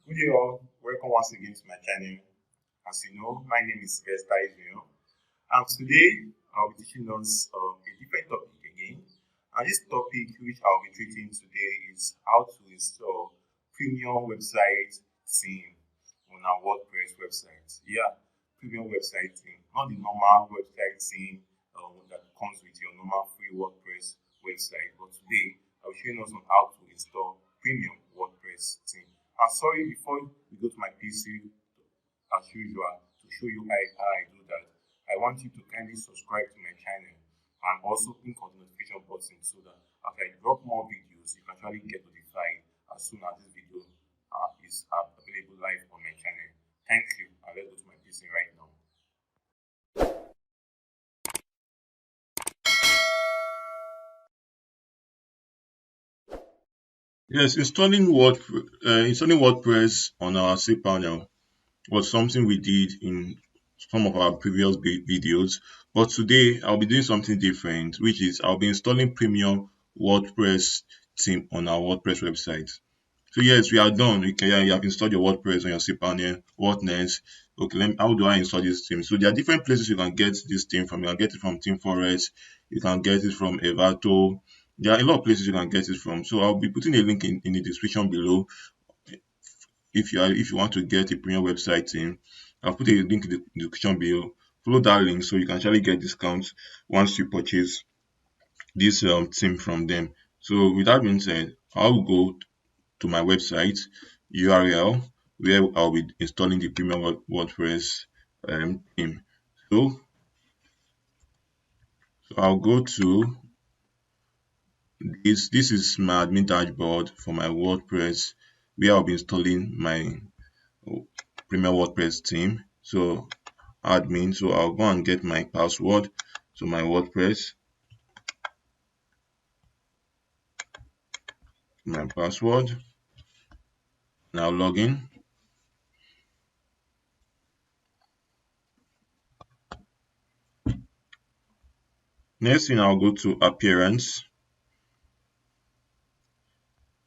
Good day all, welcome once again to my channel. As you know, my name is Sylvester Israel, and today I'll be teaching us a different topic again. And this topic which I'll be treating today is how to install premium website theme on our WordPress website. Yeah, premium website theme, not the normal website theme that comes with your normal free WordPress website. But today I'll be showing us on how to install premium WordPress theme. And sorry, before we go to my PC, as usual, to show you how I do that, I want you to kindly subscribe to my channel and also click on the notification button so that as I drop more videos, you can actually get notified as soon as this video is available live on my channel. Thank you, and let's go to my PC right now. Yes, installing WordPress on our cPanel was something we did in some of our previous videos, but today I'll be doing something different, which is I'll be installing premium WordPress theme on our WordPress website. So yes, we are done. You have installed your WordPress on your cPanel. What next? Okay, how do I install this theme? So there are different places you can get this theme from. You can get it from themeforest. You can get it from Evato. There are a lot of places you can get it from. So I'll be putting a link in the description below if you want to get a premium website theme. I'll put a link in the description below. Follow that link so you can actually get discounts once you purchase this theme from them. So with that being said, I'll go to my website URL where I'll be installing the premium WordPress theme. So, I'll go to this. This is my admin dashboard for my WordPress where I'll be installing my premium WordPress theme. So admin. So I'll go and get my password to my WordPress. My password. Now log in. Next thing I'll go to appearance.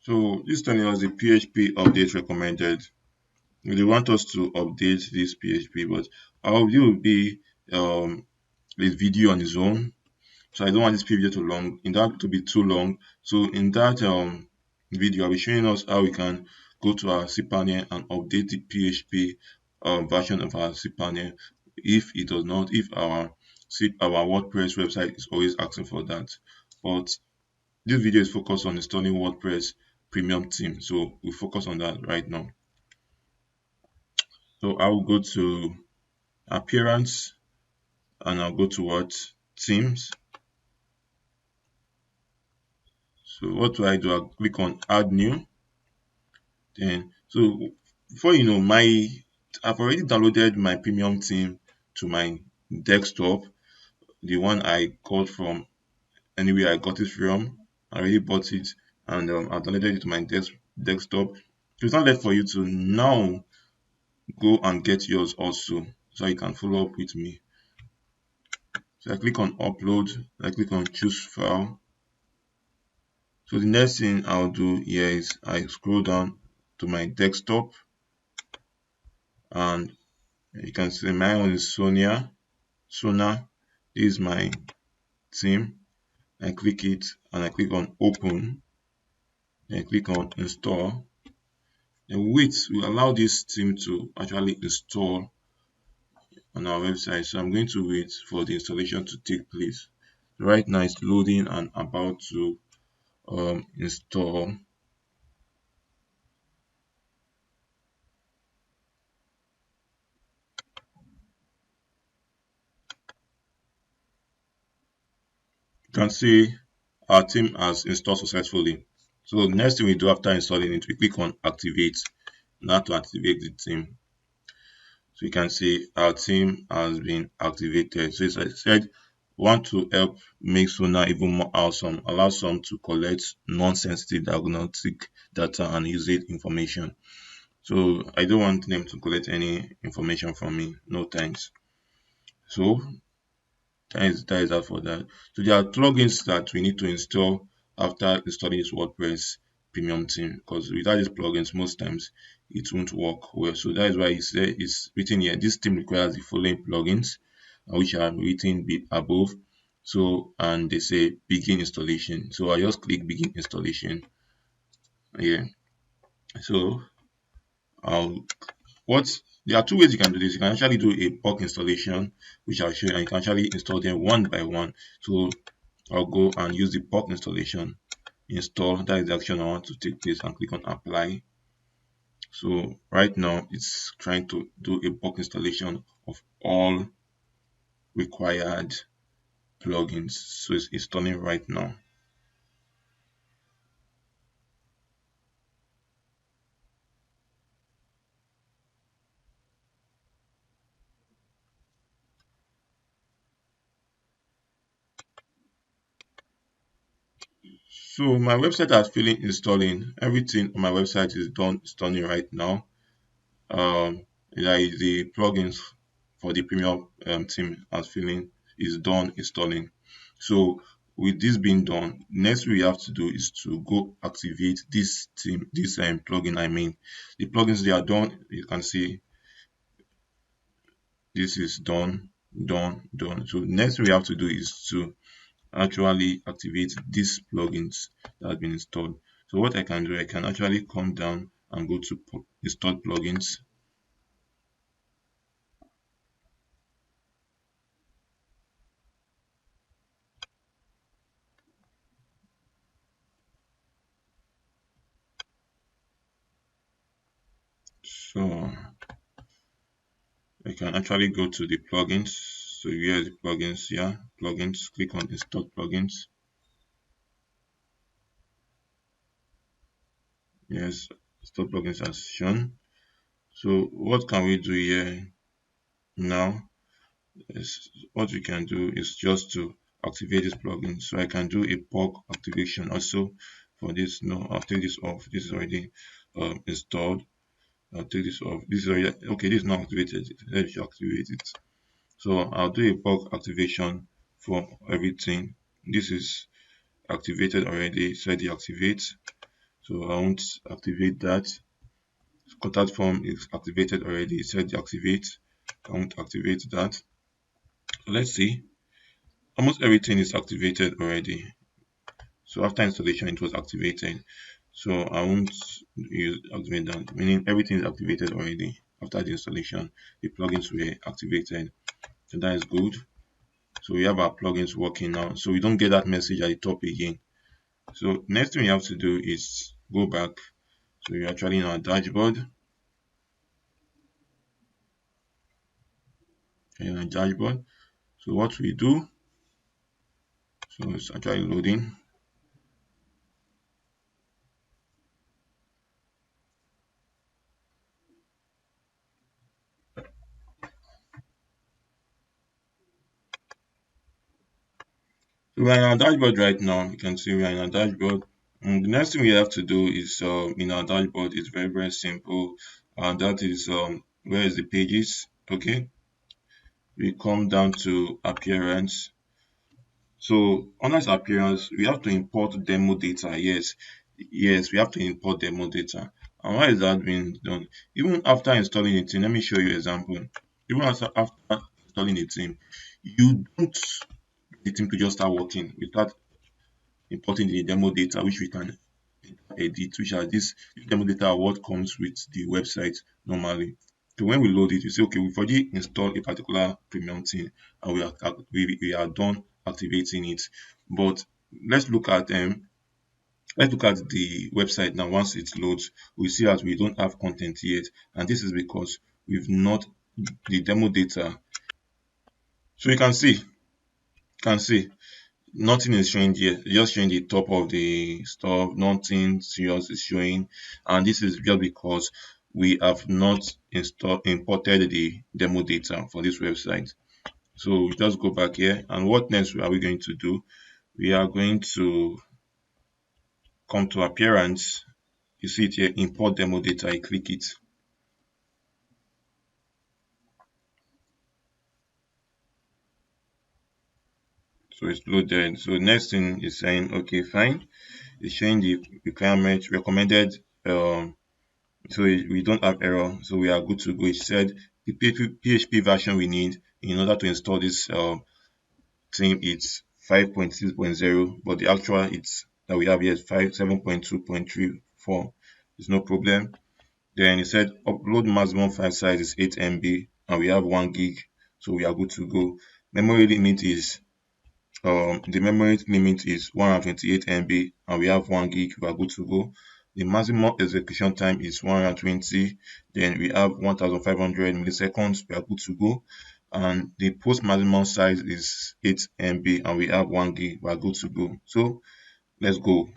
So this telling us the PHP update recommended. They want us to update this PHP, but our view will be this video on its own. So I don't want this video too long, in that to be too long. So in that video, I'll be showing us how we can go to our cPanel and update the PHP version of our cPanel if it does not, if our WordPress website is always asking for that. But this video is focused on installing WordPress premium theme, so we focus on that right now. So I will go to appearance and I'll go to what themes. So what do? I'll click on add new. Then so before you know, I've already downloaded my premium theme to my desktop, the one I got from anywhere I got it from. I already bought it and I've downloaded it to my desktop. So it's not left for you to now go and get yours also, so you can follow up with me. So I click on upload, I click on choose file. So the next thing I'll do here is I scroll down to my desktop and you can see my one is Sonia. This is my theme. I click it and I click on open. Then I click on install. And wait will allow this theme to actually install on our website. So I'm going to wait for the installation to take place. Right now it's loading and about to install. You can see our theme has installed successfully. So the next thing we do after installing it, we click on activate. Now to activate the theme. So you can see our theme has been activated. So as I said, want to help make Sona even more awesome, allow some to collect non-sensitive diagnostic data and usage information. So I don't want them to collect any information from me. No thanks. So that is that for that. So there are plugins that we need to install after installing this WordPress premium theme, because without these plugins most times it won't work well. So that is why it's written here. This theme requires the following plugins, which are written above. So and they say begin installation. So I just click begin installation. Yeah. So I'll what there are two ways you can do this. You can actually do a bulk installation, which I'll show you, and you can actually install them one by one. So I'll go and use the bulk installation. Install, that is the action I want to take place, and click on apply. So right now it's trying to do a bulk installation of all required plugins. So it's installing right now. So my website has finished installing. Everything on my website is done installing right now. Like the plugins for the premium theme as feeling is done installing. So with this being done, next we have to do is to go activate this theme, this plugin. I mean, the plugins they are done. You can see this is done, done, done. So next we have to do is to actually activate these plugins that have been installed. So what I can do, I can actually come down and go to install plugins. So I can actually go to the plugins. So here are the plugins here. Plugins, click on install plugins. Yes, install plugins as shown. So what can we do here now? What we can do is just to activate this plugin. So I can do a bulk activation also for this. No, I'll take this off. This is already installed. I'll take this off. This is already okay. This is not activated. Let me activate it. So I'll do a bulk activation for everything. This is activated already. So I deactivate. So I won't activate that. Contact form is activated already. So I deactivate. I won't activate that. So let's see. Almost everything is activated already. So after installation, it was activated. So I won't use activate that, meaning everything is activated already. After the installation, the plugins were activated. So that is good. So we have our plugins working now. So we don't get that message at the top again. So next thing we have to do is go back. So we're actually in our dashboard. In our dashboard. So what we do, so it's actually loading. So we're in our dashboard right now. You can see we're in our dashboard. The next thing we have to do is in our dashboard is very simple. And that is where is the pages? Okay. We come down to appearance. So under appearance, we have to import demo data. Yes, we have to import demo data. And why is that being done? Even after installing it, let me show you an example. Even after installing a theme, you don't the theme to just start working without importing the demo data, which we can edit, which are this demo data are what comes with the website normally. So when we load it, we say, okay, we've already installed a particular premium thing and we are done activating it. But let's look at let's look at the website now. Once it loads, we see that we don't have content yet, and this is because we've not the demo data. So you can see nothing is showing here, just showing the top of the stuff, nothing serious is showing, and this is just because we have not imported the demo data for this website. So we just go back here, and what next are we going to do? We are going to come to appearance. You see it here, import demo data. I click it. So it's loaded. So next thing is saying okay, fine. It's showing the requirement recommended So we don't have error, so we are good to go. It said the PHP version we need in order to install this theme it's 5.6.0, but the actual it's that we have here is 7.2.34. It's no problem. Then it said upload maximum file size is 8 MB and we have 1 gig, so we are good to go. Memory limit is the memory limit is 128 MB and we have 1 gig, we are good to go. The maximum execution time is 120, then we have 1500 milliseconds, we are good to go. And the post maximum size is 8 MB and we have 1 gig, we are good to go. So let's go.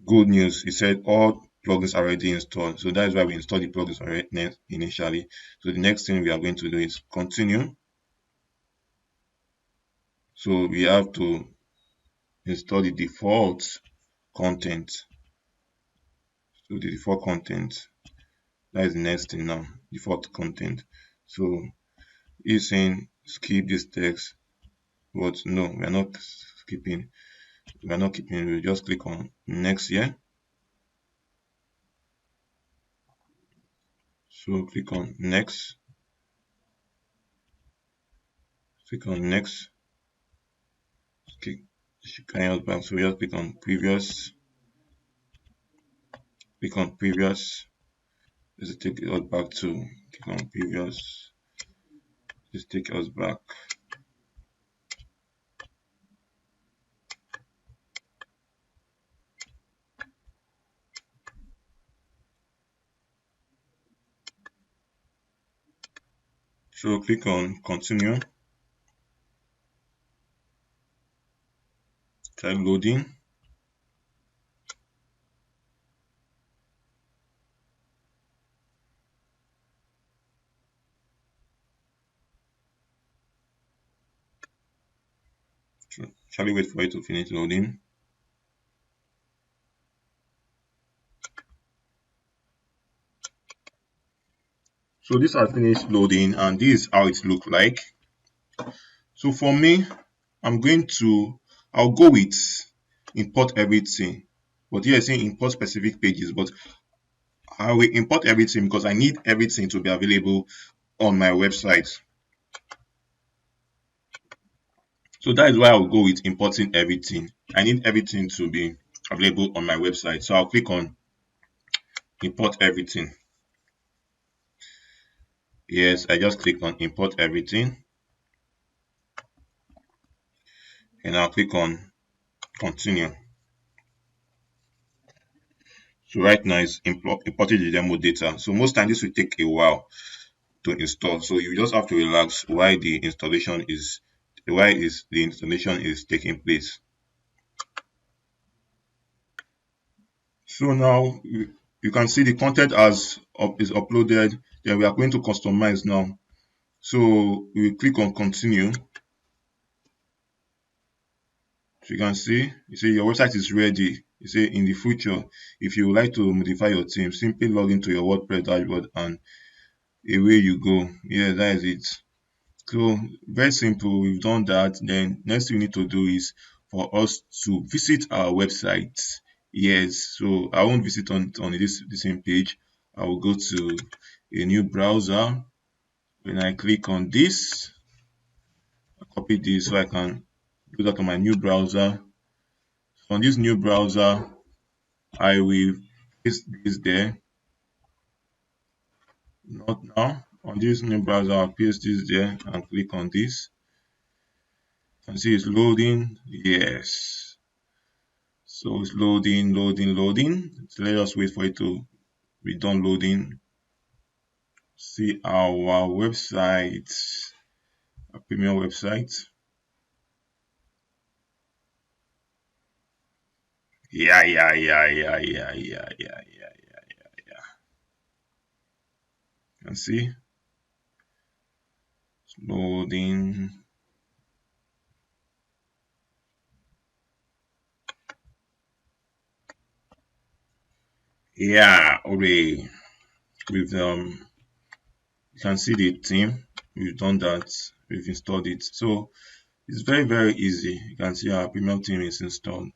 Good news, it said all plugins are already installed. So that's why we installed the plugins already initially. So the next thing we are going to do is continue. So we have to install the default content. So the default content, that is the next thing now, default content. So it's saying skip this text, but no, we are not skipping. We are not keeping. We just click on next here. So click on next. Click on next. Click. Carry us back. So we just click on previous. Click on previous. Let's take us back to click on previous. Let's take us back. So click on continue. Try loading. So shall we wait for it to finish loading? So this has finished loading and this is how it looks like. So for me, I'll go with import everything. But here I say import specific pages, but I will import everything because I need everything to be available on my website. So that is why I'll go with importing everything. I need everything to be available on my website. So I'll click on import everything. Yes, I just click on import everything and I'll click on continue. So right now it's importing the demo data. So most times this will take a while to install. So you just have to relax while the installation is taking place. So now you can see the content is uploaded. Then we are going to customize now. So we click on continue. So you can see, you see your website is ready. You say in the future, if you would like to modify your theme, simply log into your WordPress dashboard and away you go. Yeah, that is it. So very simple, we've done that. Then next thing we need to do is for us to visit our website. Yes, so I won't visit on the same page. I will go to a new browser. When I click on this, I copy this so I can do that on my new browser. On this new browser, I will paste this there. Not now. On this new browser, I'll paste this there and click on this. You can see it's loading. Yes. So it's loading. So let us wait for it to be done loading. See our website, our premium website. Yeah. You can see it's loading. Yeah, already with you can see the theme. we've done that, we've installed it. So it's very easy. You can see our premium theme is installed.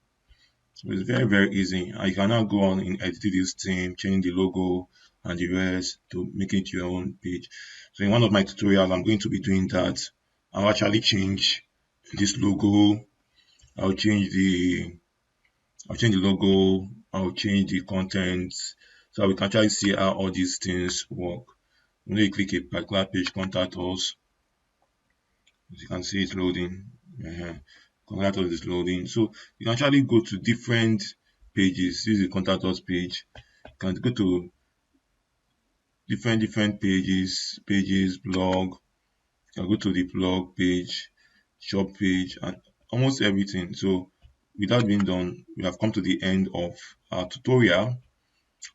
So it's very easy. And you can now go on in editing this theme, changing the logo and the rest to make it your own page. So in one of my tutorials, I'm going to be doing that. I'll actually change this logo. I'll change the I'll change the logo. I'll change the content so we can actually see how all these things work. When you click a particular page, contact us. As you can see, it's loading. Contact us is loading. So you can actually go to different pages. This is the contact us page. You can go to different pages, blog. You can go to the blog page, shop page, and almost everything. So with that being done, we have come to the end of our tutorial,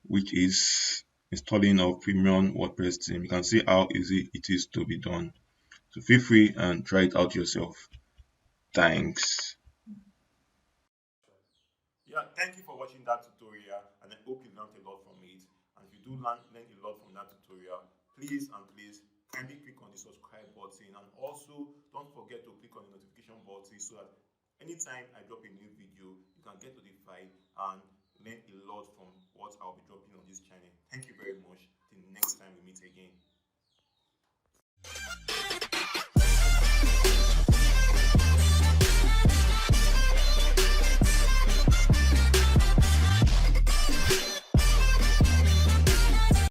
which is installing our premium WordPress theme. You can see how easy it is to be done. So feel free and try it out yourself. Thanks. Yeah, thank you for watching that tutorial, and I hope you learned a lot from it. And if you do learn a lot from that tutorial, please kindly click on the subscribe button, and also don't forget to click on the notification button so that anytime I drop a new video,